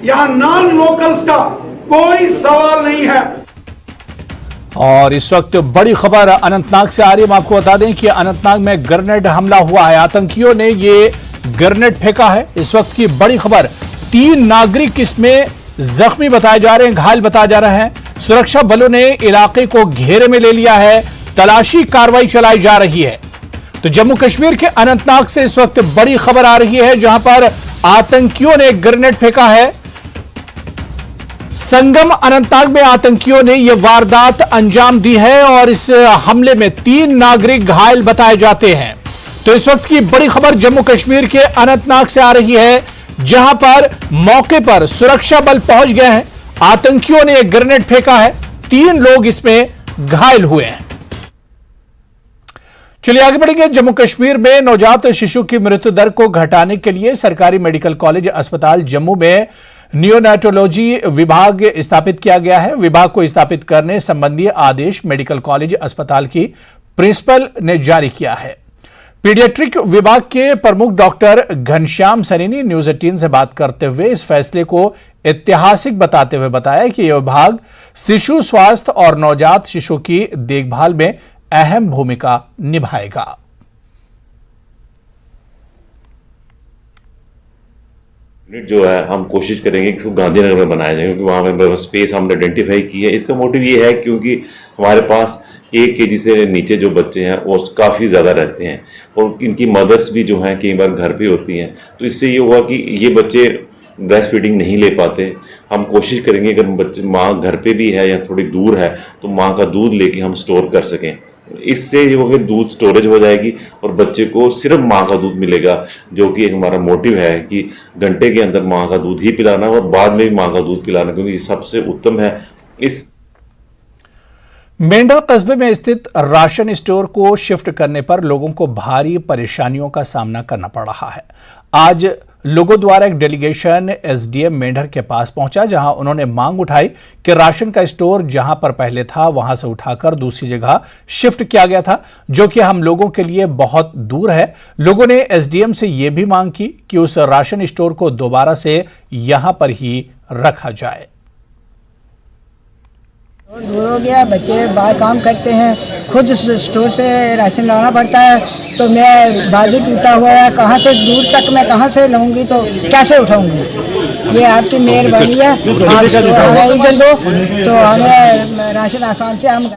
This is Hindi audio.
यहाँ नॉन लोकल्स का कोई सवाल नहीं है। और इस वक्त बड़ी खबर अनंतनाग से आ रही है। हम आपको बता दें कि अनंतनाग में ग्रेनेड हमला हुआ है, आतंकियों ने ये ग्रेनेड फेंका है। इस वक्त की बड़ी खबर, 3 नागरिक इसमें जख्मी बताए जा रहे हैं, घायल बताए जा रहे हैं। सुरक्षा बलों ने इलाके को घेरे में ले लिया है, तलाशी कार्रवाई चलाई जा रही है। तो जम्मू कश्मीर के अनंतनाग से इस वक्त बड़ी खबर आ रही है, जहां पर आतंकियों ने ग्रेनेड फेंका है। संगम अनंतनाग में आतंकियों ने यह वारदात अंजाम दी है और इस हमले में 3 नागरिक घायल बताए जाते हैं। तो इस वक्त की बड़ी खबर जम्मू कश्मीर के अनंतनाग से आ रही है, जहां पर मौके पर सुरक्षा बल पहुंच गए हैं। आतंकियों ने एक ग्रेनेड फेंका है, 3 लोग इसमें घायल हुए हैं। चलिए आगे बढ़ेंगे। जम्मू कश्मीर में नवजात शिशु की मृत्यु दर को घटाने के लिए सरकारी मेडिकल कॉलेज अस्पताल जम्मू में नियोनेटोलॉजी विभाग स्थापित किया गया है। विभाग को स्थापित करने संबंधी आदेश मेडिकल कॉलेज अस्पताल की प्रिंसिपल ने जारी किया है। पीडियाट्रिक विभाग के प्रमुख डॉक्टर घनश्याम सैनी ने न्यूज 18 से बात करते हुए इस फैसले को ऐतिहासिक बताते हुए बताया कि यह विभाग शिशु स्वास्थ्य और नवजात शिशु की देखभाल में अहम भूमिका निभाएगा। जो है हम कोशिश करेंगे कि उसको गांधीनगर में बनाया जाए, क्योंकि वहाँ पे स्पेस हमने आइडेंटिफाई की है। इसका मोटिव ये है क्योंकि हमारे पास 1 केजी से नीचे जो बच्चे हैं वो काफ़ी ज़्यादा रहते हैं और इनकी मदर्स भी जो हैं कई बार घर पे होती हैं। तो इससे ये हुआ कि ये बच्चे ब्रेस्ट फीडिंग नहीं ले पाते। हम कोशिश करेंगे अगर बच्चे माँ घर पे भी है या थोड़ी दूर है तो माँ का दूध लेके हम स्टोर कर सकें। इससे जो है दूध स्टोरेज हो जाएगी और बच्चे को सिर्फ माँ का दूध मिलेगा, जो कि एक हमारा मोटिव है कि घंटे के अंदर माँ का दूध ही पिलाना और बाद में भी माँ का दूध पिलाना, क्योंकि ये सबसे उत्तम है। इस मेंढर कस्बे में स्थित राशन स्टोर को शिफ्ट करने पर लोगों को भारी परेशानियों का सामना करना पड़ रहा है। आज लोगों द्वारा एक डेलीगेशन एसडीएम मेंढर के पास पहुंचा, जहां उन्होंने मांग उठाई कि राशन का स्टोर जहां पर पहले था वहां से उठाकर दूसरी जगह शिफ्ट किया गया था, जो कि हम लोगों के लिए बहुत दूर है। लोगों ने एसडीएम से यह भी मांग की कि उस राशन स्टोर को दोबारा से यहां पर ही रखा जाए। दूर हो गया, बच्चे बाहर काम करते हैं, खुद स्टोर से राशन लाना पड़ता है। तो मैं बाजू टूटा हुआ है, कहाँ से दूर तक मैं कहाँ से लाऊंगी, तो कैसे उठाऊंगी। ये आपकी मेहरबानी है, आप हमें इधर दो तो हमें राशन आसान से हम